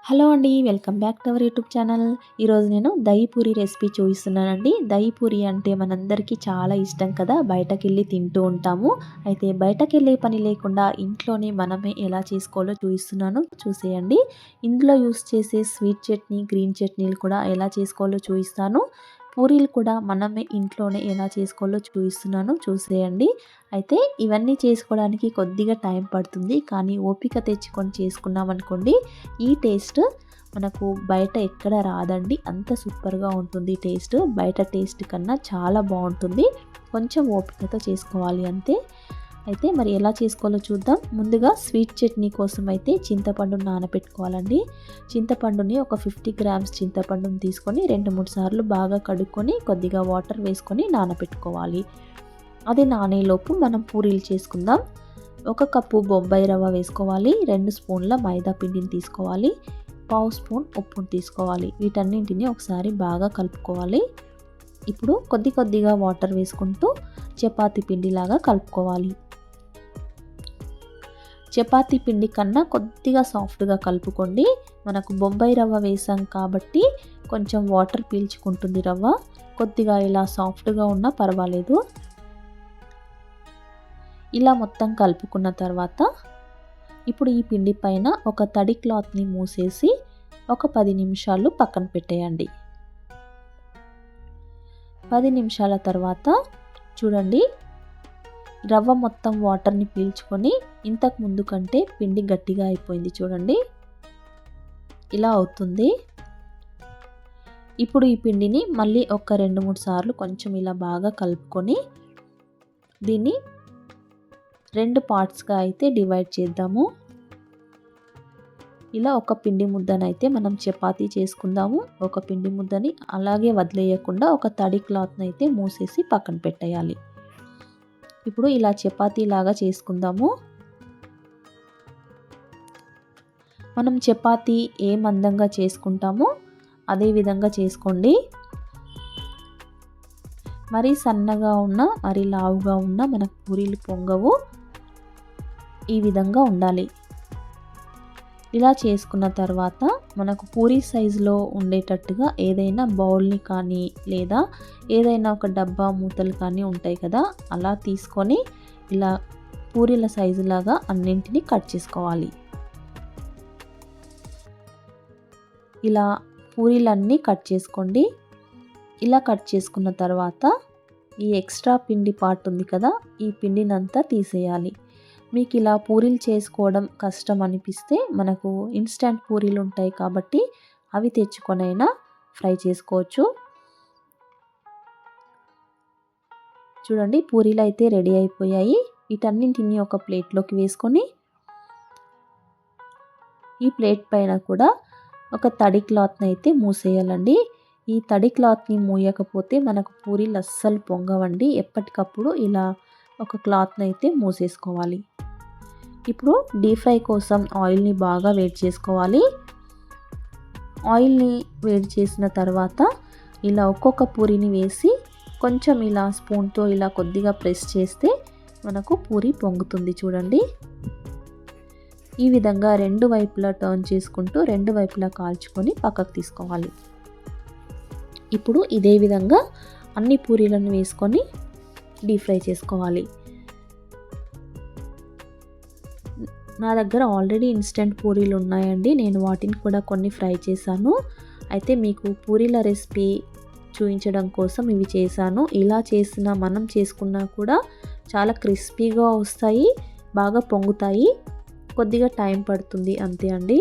Hello అండి. Welcome back to our YouTube channel. ఈరోజు నేను దహి పూరి రెసిపీ చూపిస్తున్నానండి. దహి పూరి అంటే మనందరికీ చాలా ఇష్టం కదా, బయటకెళ్ళి తింటూ ఉంటాము. అయితే బయటకెళ్ళే పని లేకుండా ఇంట్లోనే మనమే ఎలా చేసుకోవాలో చూపిస్తున్నాను, చూసేయండి. ఇందులో యూస్ చేసే స్వీట్ చట్నీ, గ్రీన్ చట్నీలు కూడా ఎలా చేసుకోవాలో చూపిస్తాను. పూరీలు కూడా మనమే ఇంట్లోనే ఎలా చేసుకోవాలో చూపిస్తున్నాను, చూసేయండి. అయితే ఇవన్నీ చేసుకోవడానికి కొద్దిగా టైం పడుతుంది, కానీ ఓపిక తెచ్చుకొని చేసుకున్నామనుకోండి ఈ టేస్ట్ మనకు బయట ఎక్కడ రాదండి. అంత సూపర్గా ఉంటుంది టేస్ట్. బయట టేస్ట్ కన్నా చాలా బాగుంటుంది. కొంచెం ఓపికతో చేసుకోవాలి అంతే. అయితే మరి ఎలా చేసుకోవాలో చూద్దాం. ముందుగా స్వీట్ చట్నీ కోసం అయితే చింతపండును నానబెట్టుకోవాలండి. చింతపండుని ఒక 50 గ్రామ్స్ చింతపండుని తీసుకొని 2-3 సార్లు బాగా కడుక్కొని కొద్దిగా వాటర్ వేసుకొని నానబెట్టుకోవాలి. అది నానేలోపు మనం పూరీలు చేసుకుందాం. 1 కప్పు బొంబాయి రవ్వ వేసుకోవాలి. 2 స్పూన్ల మైదా పిండిని తీసుకోవాలి. 1/2 స్పూన్ ఉప్పును తీసుకోవాలి. వీటన్నింటిని ఒకసారి బాగా కలుపుకోవాలి. ఇప్పుడు కొద్దిగా వాటర్ వేసుకుంటూ చపాతీ పిండిలాగా కలుపుకోవాలి. చపాతీ పిండి కన్నా కొద్దిగా సాఫ్ట్గా కలుపుకోండి. మనకు బొంబాయి రవ్వ వేసాం కాబట్టి కొంచెం వాటర్ పీల్చుకుంటుంది రవ్వ. కొద్దిగా ఇలా సాఫ్ట్గా ఉన్నా పర్వాలేదు. ఇలా మొత్తం కలుపుకున్న తర్వాత ఇప్పుడు ఈ పిండి పైన ఒక తడి క్లాత్ని మూసేసి ఒక 10 నిమిషాలు పక్కన పెట్టేయండి. 10 నిమిషాల తర్వాత చూడండి, రవ్వ మొత్తం వాటర్ని పీల్చుకొని ఇంతకు ముందు కంటే పిండి గట్టిగా అయిపోయింది. చూడండి, ఇలా అవుతుంది. ఇప్పుడు ఈ పిండిని మళ్ళీ ఒక 2-3 సార్లు కొంచెం ఇలా బాగా కలుపుకొని దీన్ని 2 పార్ట్స్గా అయితే డివైడ్ చేద్దాము. ఇలా ఒక పిండి ముద్దనైతే మనం చపాతీ చేసుకుందాము. ఒక పిండి ముద్దని అలాగే వదిలేయకుండా ఒక తడి క్లాత్ని అయితే మూసేసి పక్కన పెట్టేయాలి. ఇప్పుడు ఇలా చపాతీ లాగా చేసుకుందాము. మనం చపాతీ ఏ మందంగా చేసుకుంటామో అదే విధంగా చేసుకోండి. మరీ సన్నగా ఉన్నా మరీ లావుగా ఉన్నా మనకు పూరీలు పొంగవు. ఈ విధంగా ఉండాలి. ఇలా చేసుకున్న తర్వాత మనకు పూరీ సైజులో ఉండేటట్టుగా ఏదైనా బౌల్ని కానీ లేదా ఏదైనా ఒక డబ్బా మూతలు కానీ ఉంటాయి కదా, అలా తీసుకొని ఇలా పూరీల సైజులాగా అన్నింటినీ కట్ చేసుకోవాలి. ఇలా పూరీలన్నీ కట్ చేసుకోండి. ఇలా కట్ చేసుకున్న తర్వాత ఈ ఎక్స్ట్రా పిండి పార్ట్ ఉంది కదా, ఈ పిండినంతా తీసేయాలి. మీకు ఇలా పూరీలు చేసుకోవడం కష్టం అనిపిస్తే మనకు ఇన్స్టంట్ పూరీలు ఉంటాయి కాబట్టి అవి తెచ్చుకొనైనా ఫ్రై చేసుకోవచ్చు. చూడండి, పూరీలు అయితే రెడీ అయిపోయాయి. వీటన్నింటినీ ఒక ప్లేట్లోకి వేసుకొని ఈ ప్లేట్ పైన కూడా ఒక తడి క్లాత్ని అయితే మూసేయాలండి. ఈ తడి క్లాత్ని మూయకపోతే మనకు పూరీలు అస్సలు పొంగవండి. ఎప్పటికప్పుడు ఇలా ఒక క్లాత్ని అయితే మూసేసుకోవాలి. ఇప్పుడు డీప్ ఫ్రై కోసం ఆయిల్ని బాగా వేడి చేసుకోవాలి. ఆయిల్ని వేడి చేసిన తర్వాత ఇలా ఒక్కొక్క పూరీని వేసి కొంచెం ఇలా స్పూన్తో ఇలా కొద్దిగా ప్రెస్ చేస్తే మనకు పూరీ పొంగుతుంది. చూడండి, ఈ విధంగా 2 వైపులా టర్న్ చేసుకుంటూ 2 వైపులా కాల్చుకొని పక్కకు తీసుకోవాలి. ఇప్పుడు ఇదే విధంగా అన్ని పూరీలను వేసుకొని డీప్ ఫ్రై చేసుకోవాలి. నా దగ్గర ఆల్రెడీ ఇన్స్టెంట్ పూరీలు ఉన్నాయండి. నేను వాటిని కూడా కొన్ని ఫ్రై చేశాను. అయితే మీకు పూరీల రెసిపీ చూపించడం కోసం ఇవి చేశాను. ఇలా మనం చేసుకున్నా కూడా చాలా క్రిస్పీగా వస్తాయి, బాగా పొంగుతాయి. కొద్దిగా టైం పడుతుంది అంతే అండి.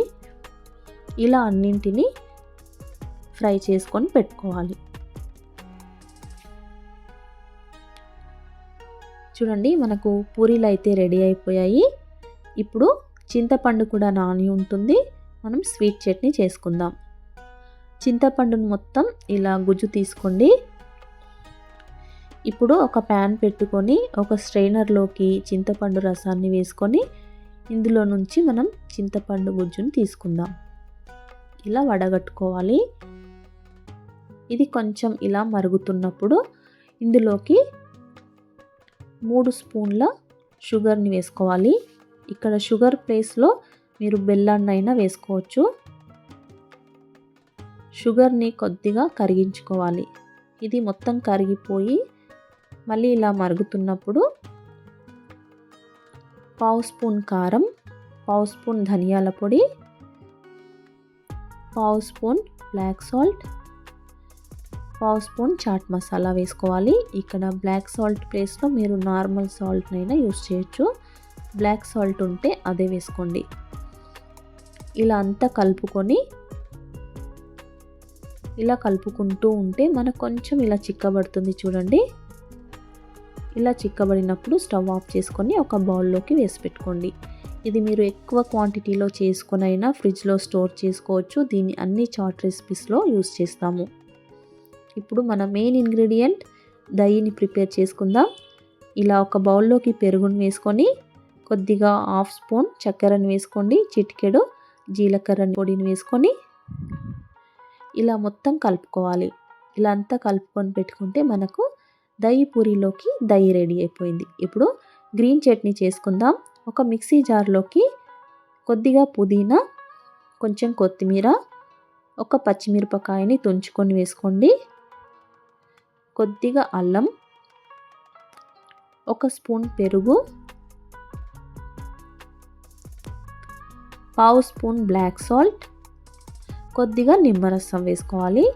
ఇలా అన్నింటినీ ఫ్రై చేసుకొని పెట్టుకోవాలి. చూడండి, మనకు పూరీలు అయితే రెడీ అయిపోయాయి. ఇప్పుడు చింతపండు కూడా నాని ఉంటుంది. మనం స్వీట్ చట్నీ చేసుకుందాం. చింతపండును మొత్తం ఇలా గుజ్జు తీసుకోండి. ఇప్పుడు ఒక ప్యాన్ పెట్టుకొని ఒక స్ట్రైనర్లోకి చింతపండు రసాన్ని వేసుకొని ఇందులో నుంచి మనం చింతపండు గుజ్జును తీసుకుందాం. ఇలా వడగట్టుకోవాలి. ఇది కొంచెం ఇలా మరుగుతున్నప్పుడు ఇందులోకి 3 స్పూన్ల షుగర్ని వేసుకోవాలి. ఇక్కడ షుగర్ ప్లేస్లో మీరు బెల్లాన్నైనా వేసుకోవచ్చు. షుగర్ని కొద్దిగా కరిగించుకోవాలి. ఇది మొత్తం కరిగిపోయి మళ్ళీ ఇలా మరుగుతున్నప్పుడు పావు స్పూన్ కారం, పావు స్పూన్ ధనియాల పొడి, పావు స్పూన్ బ్లాక్ సాల్ట్, పావు స్పూన్ చాట్ మసాలా వేసుకోవాలి. ఇక్కడ బ్లాక్ సాల్ట్ ప్లేస్లో మీరు నార్మల్ సాల్ట్నైనా యూస్ చేయొచ్చు. బ్లాక్ సాల్ట్ ఉంటే అదే వేసుకోండి. ఇలా అంతా కలుపుకొని ఇలా కలుపుకుంటూ ఉంటే మనకు కొంచెం ఇలా చిక్కబడుతుంది చూడండి. ఇలా చిక్కబడినప్పుడు స్టవ్ ఆఫ్ చేసుకొని ఒక బౌల్లోకి వేసి పెట్టుకోండి. ఇది మీరు ఎక్కువ క్వాంటిటీలో చేసుకొనైనా ఫ్రిడ్జ్లో స్టోర్ చేసుకోవచ్చు. దీన్ని అన్ని చాట్ రెసిపీస్లో యూస్ చేస్తాము. ఇప్పుడు మన మెయిన్ ఇంగ్రీడియంట్ దహిని ప్రిపేర్ చేసుకుందాం. ఇలా ఒక బౌల్లోకి పెరుగును వేసుకొని కొద్దిగా హాఫ్ స్పూన్ చక్కెరను వేసుకోండి, చిటికెడు జీలకర్ర పొడిని వేసుకొని ఇలా మొత్తం కలుపుకోవాలి. ఇలా అంతా కలుపుకొని పెట్టుకుంటే మనకు దహి పూరీలోకి దహి రెడీ అయిపోయింది. ఇప్పుడు గ్రీన్ చట్నీ చేసుకుందాం. ఒక మిక్సీ జార్లోకి కొద్దిగా పుదీనా, కొంచెం కొత్తిమీర, ఒక పచ్చిమిరపకాయని తుంచుకొని వేసుకోండి, కొద్దిగా అల్లం, ఒక స్పూన్ పెరుగు, పావు స్పూన్ బ్లాక్ సాల్ట్, కొద్దిగా నిమ్మరసం వేసుకోవాలి.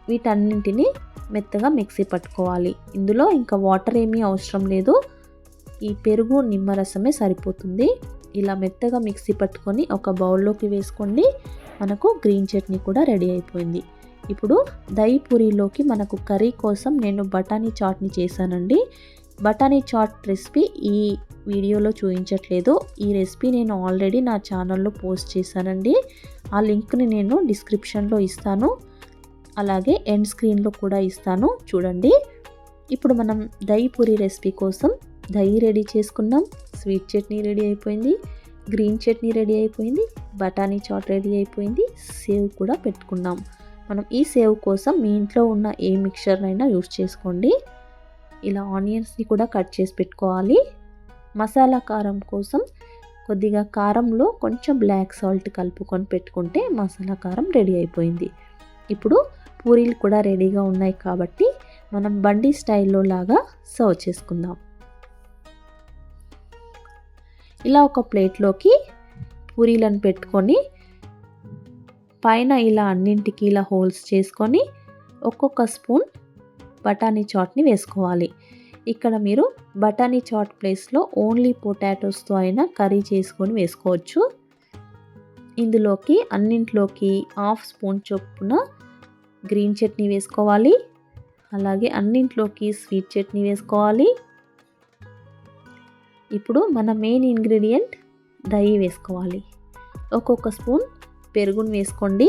వీటన్నింటినీ మెత్తగా మిక్సీ పట్టుకోవాలి. ఇందులో ఇంకా వాటర్ ఏమీ అవసరం లేదు. ఈ పెరుగు నిమ్మరసమే సరిపోతుంది. ఇలా మెత్తగా మిక్సీ పట్టుకొని ఒక బౌల్లోకి వేసుకోండి. మనకు గ్రీన్ చట్నీ కూడా రెడీ అయిపోయింది. ఇప్పుడు దహి పూరీలోకి మనకు కర్రీ కోసం నేను బఠానీ చాట్ని చేశానండి. బఠానీ చాట్ రెసిపీ ఈ వీడియోలో చూపించట్లేదు. ఈ రెసిపీ నేను ఆల్రెడీ నా ఛానల్లో పోస్ట్ చేశానండి. ఆ లింక్ని నేను డిస్క్రిప్షన్లో ఇస్తాను, అలాగే ఎండ్ స్క్రీన్లో కూడా ఇస్తాను, చూడండి. ఇప్పుడు మనం దహి పూరీ రెసిపీ కోసం దహి రెడీ చేసుకున్నాం, స్వీట్ చట్నీ రెడీ అయిపోయింది, గ్రీన్ చట్నీ రెడీ అయిపోయింది, బఠానీ చాట్ రెడీ అయిపోయింది, సేవ్ కూడా పెట్టుకున్నాం. మనం ఈ సేవ్ కోసం మీ ఇంట్లో ఉన్న ఏ మిక్చర్నైనా యూస్ చేసుకోండి. ఇలా ఆనియన్స్ని కూడా కట్ చేసి పెట్టుకోవాలి. మసాలా కారం కోసం కొద్దిగా కారంలో కొంచెం బ్లాక్ సాల్ట్ కలుపుకొని పెట్టుకుంటే మసాలా కారం రెడీ అయిపోయింది. ఇప్పుడు పూరీలు కూడా రెడీగా ఉన్నాయి కాబట్టి మనం బండి స్టైల్లో లాగా సర్వ్ చేసుకుందాం. ఇలా ఒక ప్లేట్లోకి పూరీలను పెట్టుకొని పైన ఇలా అన్నింటికి ఇలా హోల్స్ చేసుకొని ఒక్కొక్క స్పూన్ బఠానీ చాట్ని వేసుకోవాలి. ఇక్కడ మీరు బఠానీ చాట్ ప్లేస్లో ఓన్లీ పొటాటోస్తో అయినా కర్రీ చేసుకొని వేసుకోవచ్చు. ఇందులోకి అన్నింటిలోకి హాఫ్ స్పూన్ చొప్పున గ్రీన్ చట్నీ వేసుకోవాలి, అలాగే అన్నింటిలోకి స్వీట్ చట్నీ వేసుకోవాలి. ఇప్పుడు మన మెయిన్ ఇంగ్రీడియంట్ దహి వేసుకోవాలి. ఒక్కొక్క స్పూన్ పెరుగును వేసుకోండి.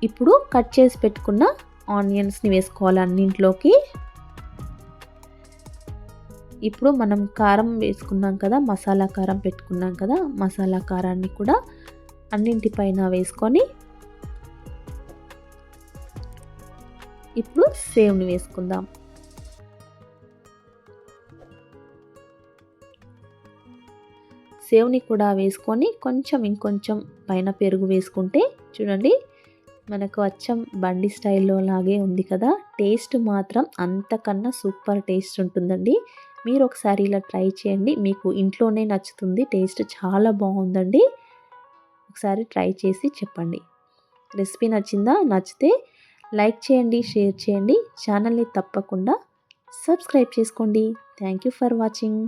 ఇప్పుడు కట్ చేసి పెట్టుకున్న ఆనియన్స్ని వేసుకోవాలి అన్నింటిలోకి. ఇప్పుడు మనం కారం వేసుకున్నాం కదా, మసాలా కారం పెట్టుకున్నాం కదా, మసాలా కారాన్ని కూడా అన్నింటిపైన వేసుకొని ఇప్పుడు సేవ్ని వేసుకుందాం. సేవ్ని కూడా వేసుకొని కొంచెం ఇంకొంచెం పైన పెరుగు వేసుకుంటే చూడండి మనకు అచ్చం బండి స్టైల్లో లాగే ఉంది కదా. టేస్ట్ మాత్రం అంతకన్నా సూపర్ టేస్ట్ ఉంటుందండి. మీరు ఒకసారి ఇలా ట్రై చేయండి, మీకు ఇంట్లోనే నచ్చుతుంది. టేస్ట్ చాలా బాగుందండి. ఒకసారి ట్రై చేసి చెప్పండి. రెసిపీ నచ్చిందా? నచ్చితే లైక్ చేయండి, షేర్ చేయండి, ఛానల్ని తప్పకుండా సబ్స్క్రైబ్ చేసుకోండి. Thank you for watching.